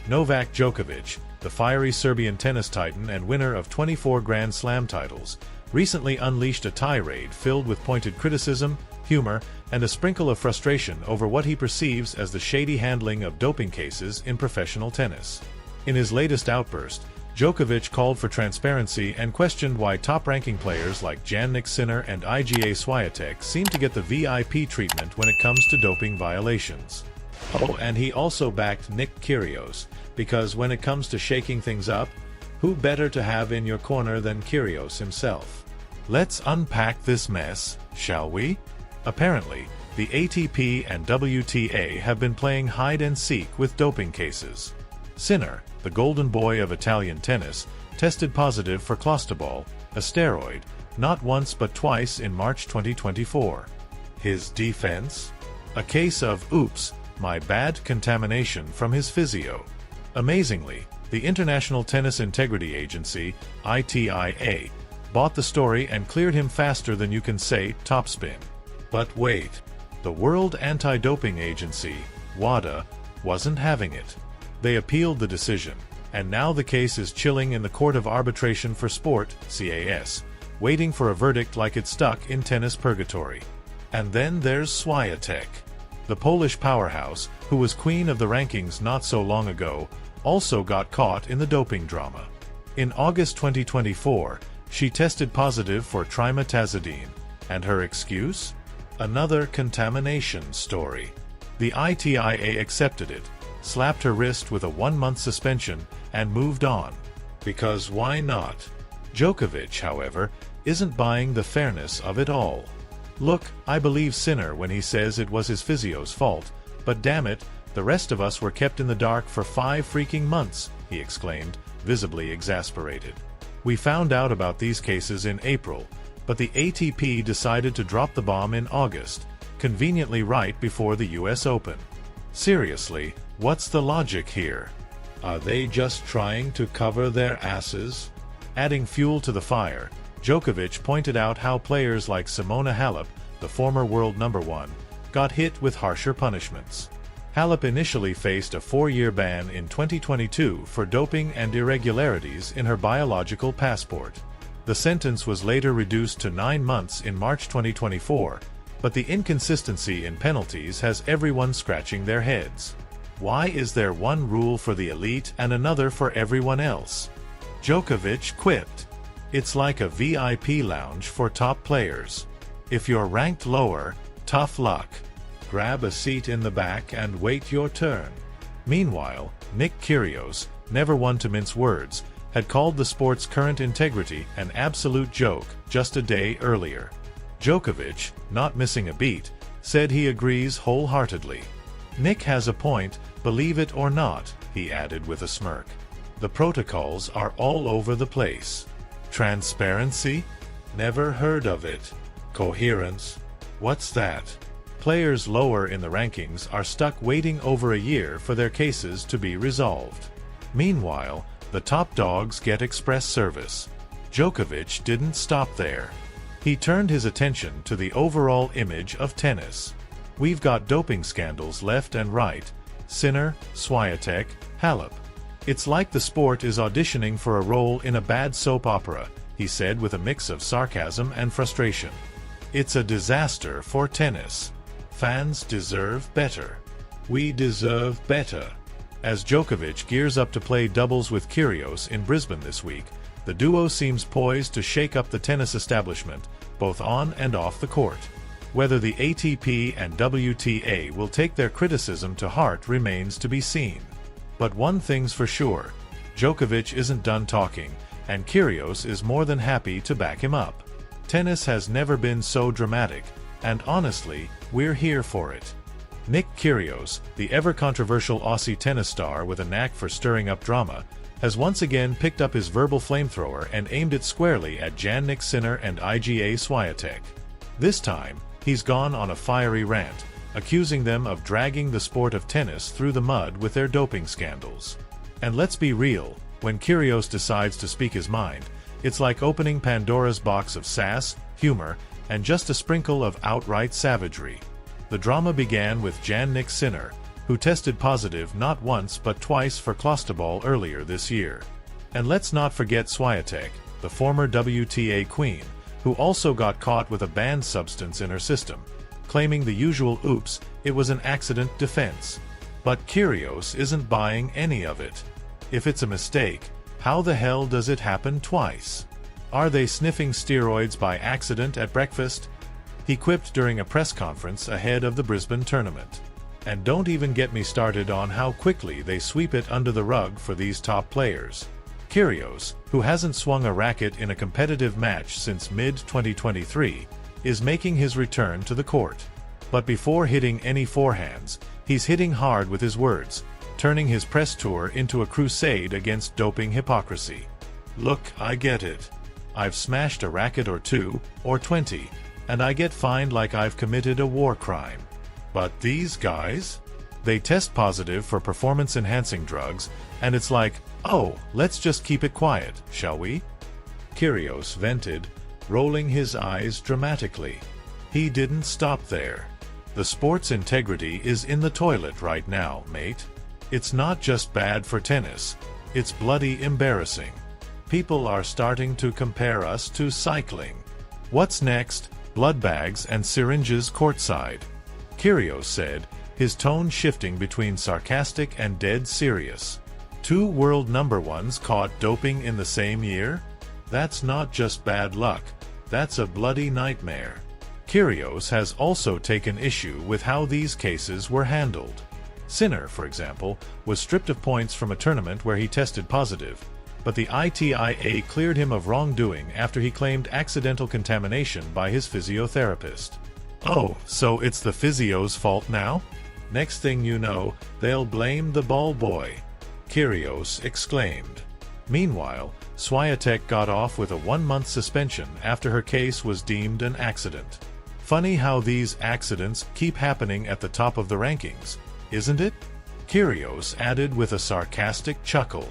Novak Djokovic, the fiery Serbian tennis titan and winner of 24 Grand Slam titles, recently unleashed a tirade filled with pointed criticism, humor, and a sprinkle of frustration over what he perceives as the shady handling of doping cases in professional tennis. In his latest outburst, Djokovic called for transparency and questioned why top-ranking players like Jannik and IGA Swiatek seem to get the VIP treatment when it comes to doping violations. Oh, and he also backed Kyrgios, because when it comes to shaking things up, who better to have in your corner than Kyrgios himself? Let's unpack this mess, shall we? Apparently, the ATP and WTA have been playing hide-and-seek with doping cases. Sinner, the golden boy of Italian tennis, tested positive for clostebol, a steroid, not once but twice in March 2024. His defense? A case of oops, my bad contamination from his physio. Amazingly, the International Tennis Integrity Agency, ITIA, bought the story and cleared him faster than you can say topspin. But wait, the World Anti-Doping Agency, WADA, wasn't having it. They appealed the decision, and now the case is chilling in the Court of Arbitration for Sport, CAS, waiting for a verdict like it's stuck in tennis purgatory. And then there's Swiatek. The Polish powerhouse, who was queen of the rankings not so long ago, also got caught in the doping drama. In August 2024, she tested positive for trimetazidine, and her excuse? Another contamination story. The ITIA accepted it, slapped her wrist with a 1-month suspension, and moved on. Because why not? Djokovic, however, isn't buying the fairness of it all. Look, I believe Sinner when he says it was his physio's fault, but damn it, the rest of us were kept in the dark for 5 freaking months, he exclaimed, visibly exasperated. We found out about these cases in April, but the ATP decided to drop the bomb in August, conveniently right before the US Open. Seriously, what's the logic here? Are they just trying to cover their asses? Adding fuel to the fire, Djokovic pointed out how players like Simona Halep, the former world #1, got hit with harsher punishments. Halep initially faced a 4-year ban in 2022 for doping and irregularities in her biological passport. The sentence was later reduced to 9 months in March 2024, but the inconsistency in penalties has everyone scratching their heads. Why is there one rule for the elite and another for everyone else? Djokovic quipped. It's like a VIP lounge for top players. If you're ranked lower, tough luck. Grab a seat in the back and wait your turn. Meanwhile, Kyrgios, never one to mince words, had called the sport's current integrity an absolute joke just a day earlier. Djokovic, not missing a beat, said he agrees wholeheartedly. Nick has a point, believe it or not, he added with a smirk. The protocols are all over the place. Transparency? Never heard of it. Coherence? What's that? Players lower in the rankings are stuck waiting over a year for their cases to be resolved. Meanwhile, the top dogs get express service. Djokovic didn't stop there. He turned his attention to the overall image of tennis. We've got doping scandals left and right. Sinner, Swiatek, Halep. It's like the sport is auditioning for a role in a bad soap opera, he said with a mix of sarcasm and frustration. It's a disaster for tennis. Fans deserve better. We deserve better. As Djokovic gears up to play doubles with Kyrgios in Brisbane this week, the duo seems poised to shake up the tennis establishment, both on and off the court. Whether the ATP and WTA will take their criticism to heart remains to be seen. But one thing's for sure, Djokovic isn't done talking, and Kyrgios is more than happy to back him up. Tennis has never been so dramatic, and honestly, we're here for it. Kyrgios, the ever-controversial Aussie tennis star with a knack for stirring up drama, has once again picked up his verbal flamethrower and aimed it squarely at Jannik and IGA Swiatek. This time, he's gone on a fiery rant, accusing them of dragging the sport of tennis through the mud with their doping scandals. And let's be real, when Kyrgios decides to speak his mind, it's like opening Pandora's box of sass, humor, and just a sprinkle of outright savagery. The drama began with Jannik, who tested positive not once but twice for clostebol earlier this year. And let's not forget Swiatek, the former WTA queen, who also got caught with a banned substance in her system, claiming the usual "oops, it was an accident" defense. But Kyrgios isn't buying any of it. If it's a mistake, how the hell does it happen twice? Are they sniffing steroids by accident at breakfast? He quipped during a press conference ahead of the Brisbane tournament. And don't even get me started on how quickly they sweep it under the rug for these top players. Kyrgios, who hasn't swung a racket in a competitive match since mid-2023, is making his return to the court. But before hitting any forehands, he's hitting hard with his words, turning his press tour into a crusade against doping hypocrisy. Look, I get it. I've smashed a racket or two, or 20, and I get fined like I've committed a war crime. But these guys? They test positive for performance-enhancing drugs, and it's like, oh, let's just keep it quiet, shall we? Kyrgios vented, rolling his eyes dramatically. He didn't stop there. The sport's integrity is in the toilet right now, mate. It's not just bad for tennis, it's bloody embarrassing. People are starting to compare us to cycling. What's next? Blood bags and syringes courtside. Kyrgios said, his tone shifting between sarcastic and dead serious. 2 world number ones caught doping in the same year? That's not just bad luck, that's a bloody nightmare. Kyrgios has also taken issue with how these cases were handled. Sinner, for example, was stripped of points from a tournament where he tested positive, but the ITIA cleared him of wrongdoing after he claimed accidental contamination by his physiotherapist. Oh, so it's the physio's fault now? Next thing you know, they'll blame the ball boy, Kyrgios exclaimed. Meanwhile, Swiatek got off with a 1-month suspension after her case was deemed an accident. Funny how these accidents keep happening at the top of the rankings, isn't it? Kyrgios added with a sarcastic chuckle.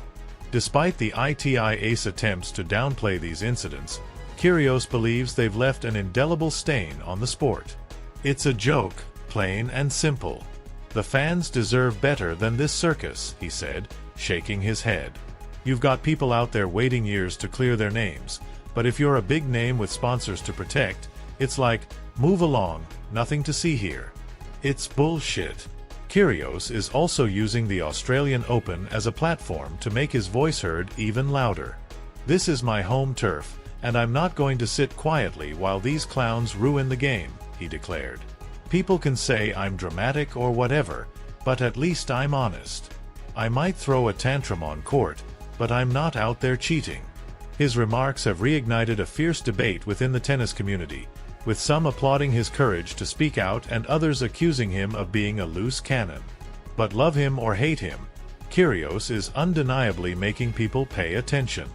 Despite the ITIA's attempts to downplay these incidents, Kyrgios believes they've left an indelible stain on the sport. It's a joke, plain and simple. The fans deserve better than this circus, he said, shaking his head. You've got people out there waiting years to clear their names, but if you're a big name with sponsors to protect, it's like, move along, nothing to see here. It's bullshit. Kyrgios is also using the Australian Open as a platform to make his voice heard even louder. This is my home turf, and I'm not going to sit quietly while these clowns ruin the game, he declared. People can say I'm dramatic or whatever, but at least I'm honest. I might throw a tantrum on court, but I'm not out there cheating. His remarks have reignited a fierce debate within the tennis community, with some applauding his courage to speak out and others accusing him of being a loose cannon. But love him or hate him, Kyrgios is undeniably making people pay attention.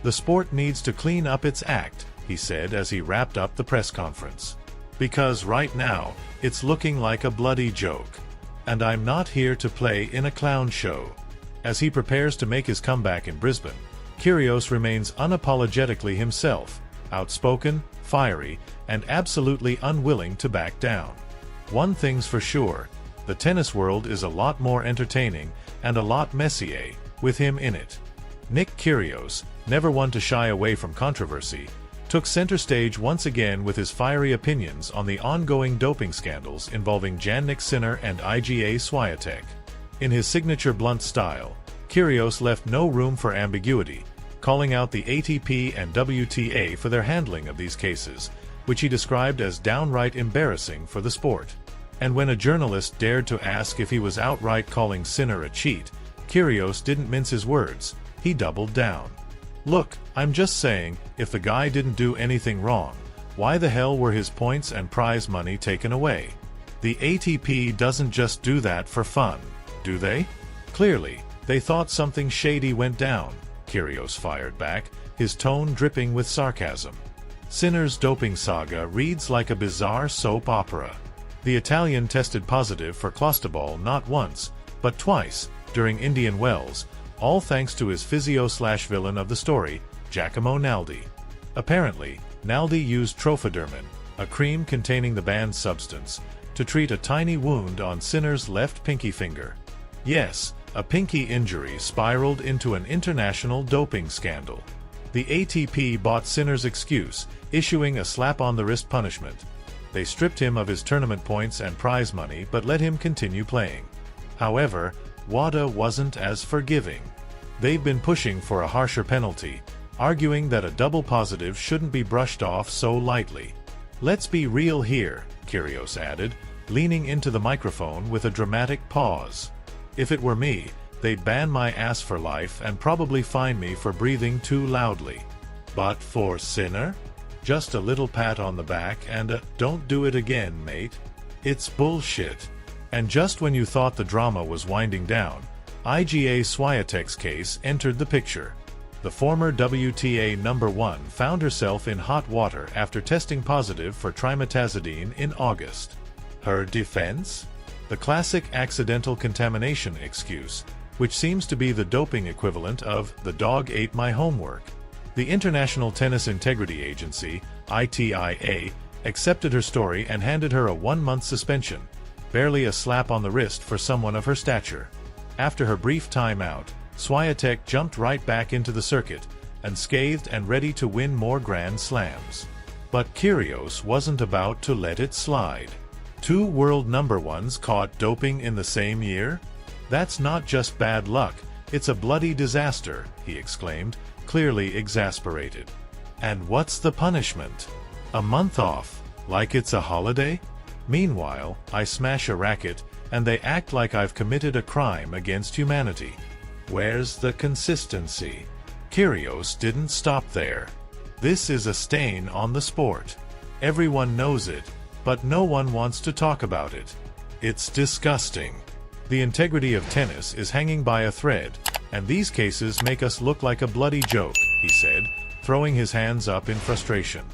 The sport needs to clean up its act, he said as he wrapped up the press conference. Because right now, it's looking like a bloody joke. And I'm not here to play in a clown show. As he prepares to make his comeback in Brisbane, Kyrgios remains unapologetically himself, outspoken, fiery, and absolutely unwilling to back down. One thing's for sure, the tennis world is a lot more entertaining and a lot messier with him in it. Nick Kyrgios, never one to shy away from controversy, took center stage once again with his fiery opinions on the ongoing doping scandals involving Jannik Sinner and IGA Swiatek. In his signature blunt style, Kyrgios left no room for ambiguity, calling out the ATP and WTA for their handling of these cases, which he described as downright embarrassing for the sport. And when a journalist dared to ask if he was outright calling Sinner a cheat, Kyrgios didn't mince his words, he doubled down. Look, I'm just saying, if the guy didn't do anything wrong, why the hell were his points and prize money taken away? The ATP doesn't just do that for fun, do they? Clearly, they thought something shady went down, Kyrgios fired back, his tone dripping with sarcasm. Sinner's doping saga reads like a bizarre soap opera. The Italian tested positive for clostebol not once, but twice, during Indian Wells, all thanks to his physio/villain of the story, Giacomo Naldi. Apparently, Naldi used trophodermin, a cream containing the banned substance, to treat a tiny wound on Sinner's left pinky finger. Yes, a pinky injury spiraled into an international doping scandal. The ATP bought Sinner's excuse, issuing a slap-on-the-wrist punishment. They stripped him of his tournament points and prize money but let him continue playing. However, WTA wasn't as forgiving. They've been pushing for a harsher penalty, arguing that a double positive shouldn't be brushed off so lightly. "Let's be real here," Kyrgios added, leaning into the microphone with a dramatic pause. "If it were me, they'd ban my ass for life and probably fine me for breathing too loudly. But for Sinner? Just a little pat on the back and a 'don't do it again, mate.' It's bullshit." And just when you thought the drama was winding down, IGA Swiatek's case entered the picture. The former WTA #1 found herself in hot water after testing positive for trimetazidine in August. Her defense? The classic accidental contamination excuse, which seems to be the doping equivalent of "the dog ate my homework." The International Tennis Integrity Agency, ITIA, accepted her story and handed her a 1-month suspension, barely a slap on the wrist for someone of her stature. After her brief time out, Swiatek jumped right back into the circuit, unscathed and ready to win more Grand Slams. But Kyrgios wasn't about to let it slide. 2 world #1s caught doping in the same year? "That's not just bad luck, it's a bloody disaster," he exclaimed, clearly exasperated. "And what's the punishment? A month off, like it's a holiday? Meanwhile, I smash a racket, and they act like I've committed a crime against humanity. Where's the consistency?" Kyrgios didn't stop there. "This is a stain on the sport. Everyone knows it, but no one wants to talk about it. It's disgusting. The integrity of tennis is hanging by a thread, and these cases make us look like a bloody joke," he said, throwing his hands up in frustration.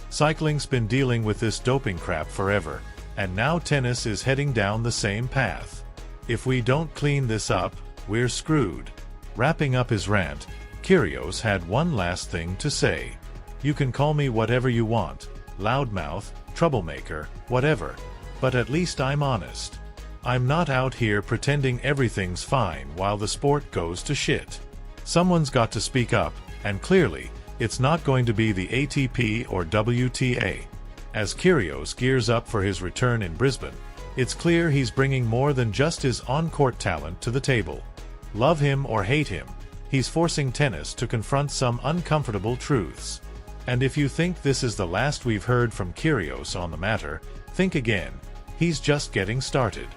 "Cycling's been dealing with this doping crap forever, and now tennis is heading down the same path. If we don't clean this up, we're screwed." Wrapping up his rant, Kyrgios had one last thing to say. "You can call me whatever you want, loudmouth, troublemaker, whatever, but at least I'm honest. I'm not out here pretending everything's fine while the sport goes to shit. Someone's got to speak up, and clearly, it's not going to be the ATP or WTA." As Kyrgios gears up for his return in Brisbane, it's clear he's bringing more than just his on-court talent to the table. Love him or hate him, he's forcing tennis to confront some uncomfortable truths. And if you think this is the last we've heard from Kyrgios on the matter, think again. He's just getting started.